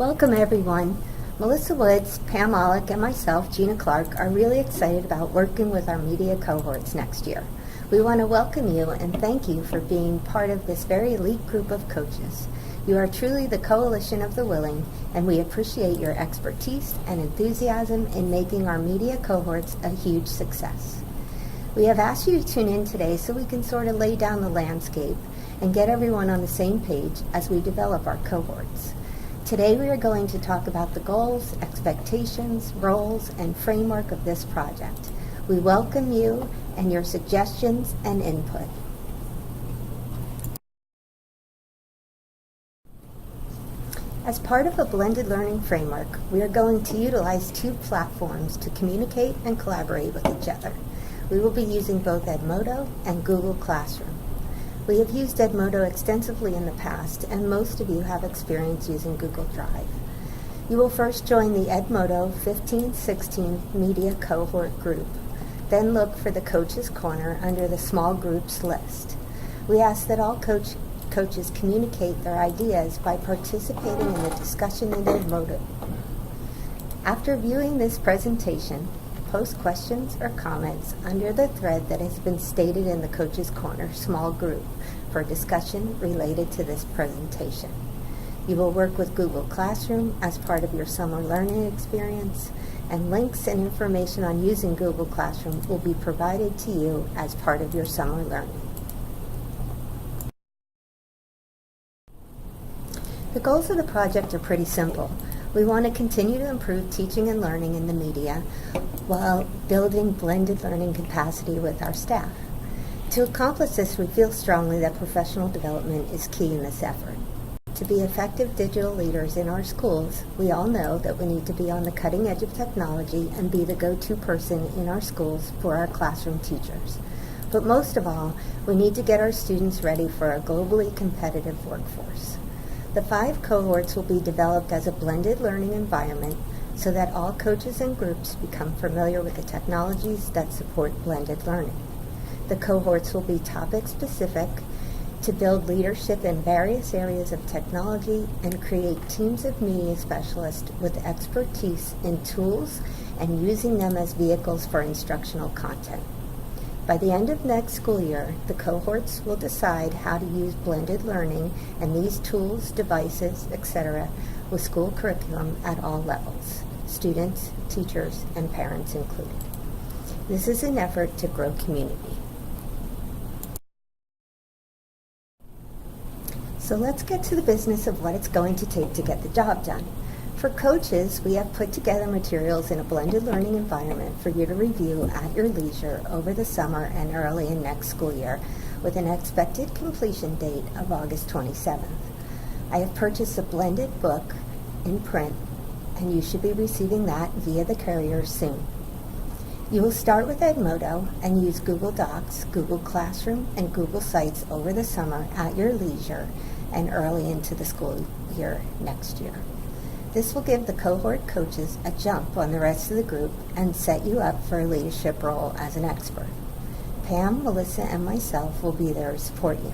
Welcome everyone. Melissa Woods, Pam Ollick, and myself, Gina Clark, are really excited about working with our media cohorts next year. We want to welcome you and thank you for being part of this very elite group of coaches. You are truly the coalition of the willing, and we appreciate your expertise and enthusiasm in making our media cohorts a huge success. We have asked you to tune in today so we can sort of lay down the landscape and get everyone on the same page as we develop our cohorts. Today we are going to talk about the goals, expectations, roles, and framework of this project. We welcome you and your suggestions and input. As part of a blended learning framework, we are going to utilize two platforms to communicate and collaborate with each other. We will be using both Edmodo and Google Classroom. We have used Edmodo extensively in the past, and most of you have experience using Google Drive. You will first join the Edmodo 15-16 Media Cohort group. Then look for the Coaches Corner under the Small Groups list. We ask that all coaches communicate their ideas by participating in the discussion in Edmodo. After viewing this presentation, post questions or comments under the thread that has been stated in the Coaches Corner small group for discussion related to this presentation. You will work with Google Classroom as part of your summer learning experience, and links and information on using Google Classroom will be provided to you as part of your summer learning. The goals of the project are pretty simple. We want to continue to improve teaching and learning in the media while building blended learning capacity with our staff. To accomplish this, we feel strongly that professional development is key in this effort. To be effective digital leaders in our schools, we all know that we need to be on the cutting edge of technology and be the go-to person in our schools for our classroom teachers. But most of all, we need to get our students ready for a globally competitive workforce. The 5 cohorts will be developed as a blended learning environment so that all coaches and groups become familiar with the technologies that support blended learning. The cohorts will be topic specific to build leadership in various areas of technology and create teams of media specialists with expertise in tools and using them as vehicles for instructional content. By the end of next school year, the cohorts will decide how to use blended learning and these tools, devices, etc. with school curriculum at all levels, students, teachers, and parents included. This is an effort to grow community. So let's get to the business of what it's going to take to get the job done. For coaches, we have put together materials in a blended learning environment for you to review at your leisure over the summer and early in next school year with an expected completion date of August 27th. I have purchased a blended book in print, and you should be receiving that via the courier soon. You will start with Edmodo and use Google Docs, Google Classroom, and Google Sites over the summer at your leisure and early into the school year next year. This will give the cohort coaches a jump on the rest of the group and set you up for a leadership role as an expert. Pam, Melissa, and myself will be there to support you.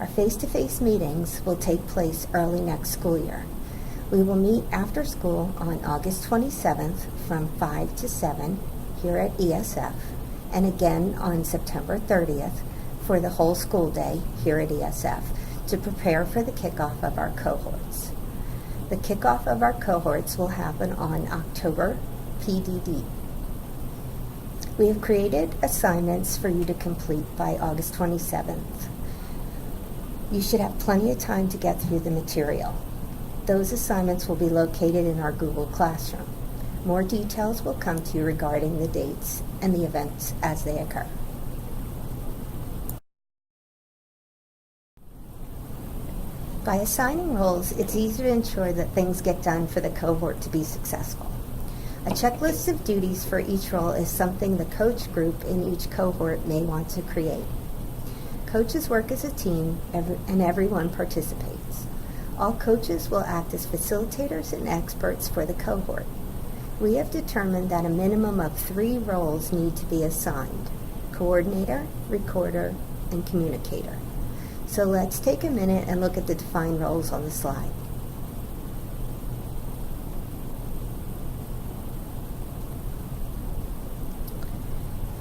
Our face-to-face meetings will take place early next school year. We will meet after school on August 27th from 5 to 7 here at ESF, and again on September 30th for the whole school day here at ESF to prepare for the kickoff of our cohorts. The kickoff of our cohorts will happen on October PDD. We have created assignments for you to complete by August 27th. You should have plenty of time to get through the material. Those assignments will be located in our Google Classroom. More details will come to you regarding the dates and the events as they occur. By assigning roles, it's easy to ensure that things get done for the cohort to be successful. A checklist of duties for each role is something the coach group in each cohort may want to create. Coaches work as a team and everyone participates. All coaches will act as facilitators and experts for the cohort. We have determined that a minimum of 3 roles need to be assigned: coordinator, recorder, and communicator. So let's take a minute and look at the defined roles on the slide.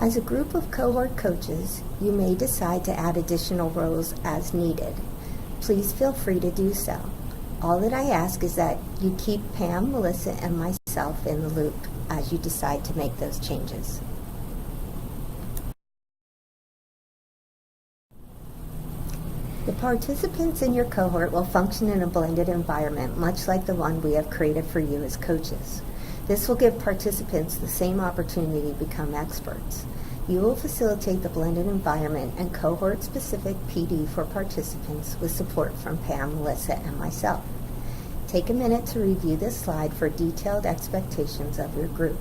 As a group of cohort coaches, you may decide to add additional roles as needed. Please feel free to do so. All that I ask is that you keep Pam, Melissa, and myself in the loop as you decide to make those changes. The participants in your cohort will function in a blended environment, much like the one we have created for you as coaches. This will give participants the same opportunity to become experts. You will facilitate the blended environment and cohort-specific PD for participants with support from Pam, Melissa, and myself. Take a minute to review this slide for detailed expectations of your group.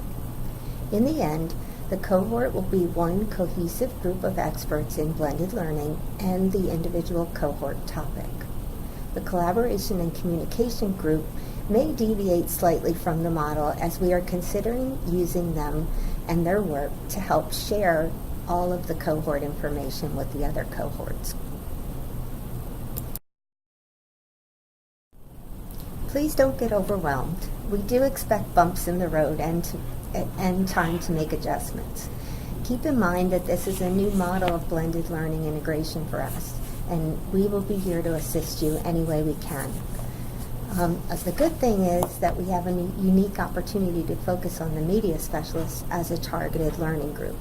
In the end, the cohort will be one cohesive group of experts in blended learning and the individual cohort topic. The collaboration and communication group may deviate slightly from the model as we are considering using them and their work to help share all of the cohort information with the other cohorts. Please don't get overwhelmed. We do expect bumps in the road and time to make adjustments. Keep in mind that this is a new model of blended learning integration for us, and we will be here to assist you any way we can. The good thing is that we have a unique opportunity to focus on the media specialists as a targeted learning group.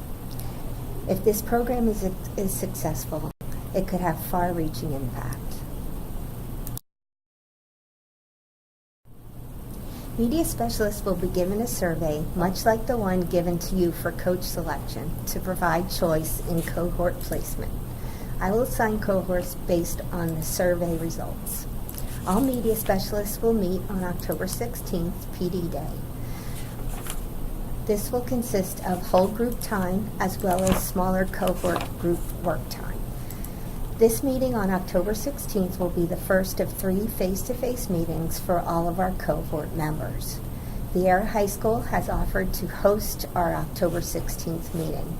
If this program is successful, it could have far-reaching impact. Media specialists will be given a survey, much like the one given to you for coach selection, to provide choice in cohort placement. I will assign cohorts based on the survey results. All media specialists will meet on October 16th, PD Day. This will consist of whole group time as well as smaller cohort group work time. This meeting on October 16th will be the first of 3 face-to-face meetings for all of our cohort members. Vieira High School has offered to host our October 16th meeting.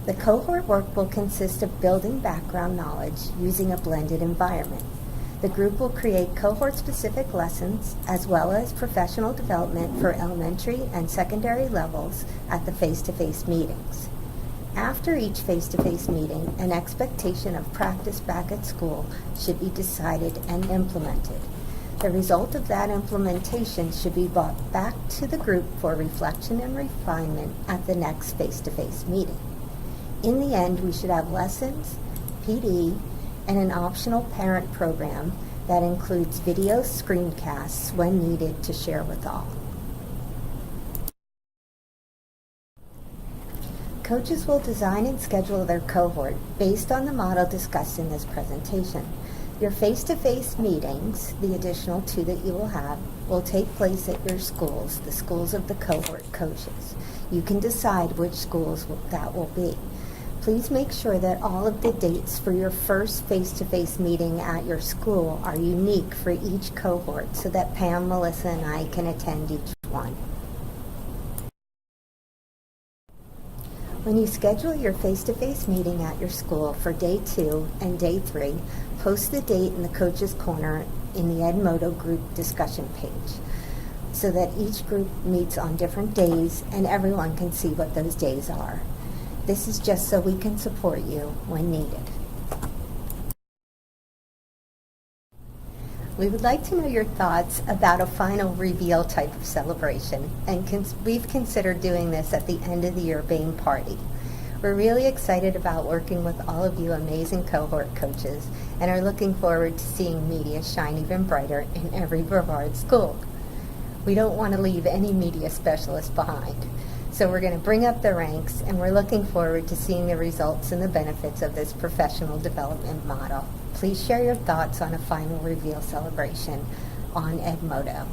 The cohort work will consist of building background knowledge using a blended environment. The group will create cohort-specific lessons as well as professional development for elementary and secondary levels at the face-to-face meetings. After each face-to-face meeting, an expectation of practice back at school should be decided and implemented. The result of that implementation should be brought back to the group for reflection and refinement at the next face-to-face meeting. In the end, we should have lessons, PD, and an optional parent program that includes video screencasts when needed to share with all. Coaches will design and schedule their cohort based on the model discussed in this presentation. Your face-to-face meetings, the additional 2 that you will have, will take place at your schools, the schools of the cohort coaches. You can decide which schools that will be. Please make sure that all of the dates for your first face-to-face meeting at your school are unique for each cohort so that Pam, Melissa, and I can attend each one. When you schedule your face-to-face meeting at your school for day 2 and day 3, post the date in the Coach's Corner in the Edmodo group discussion page so that each group meets on different days and everyone can see what those days are. This is just so we can support you when needed. We would like to know your thoughts about a final reveal type of celebration, and we've considered doing this at the end of the year Bane party. We're really excited about working with all of you amazing cohort coaches and are looking forward to seeing media shine even brighter in every Brevard school. We don't want to leave any media specialist behind, so we're going to bring up the ranks, and we're looking forward to seeing the results and the benefits of this professional development model. Please share your thoughts on a final reveal celebration on Edmodo.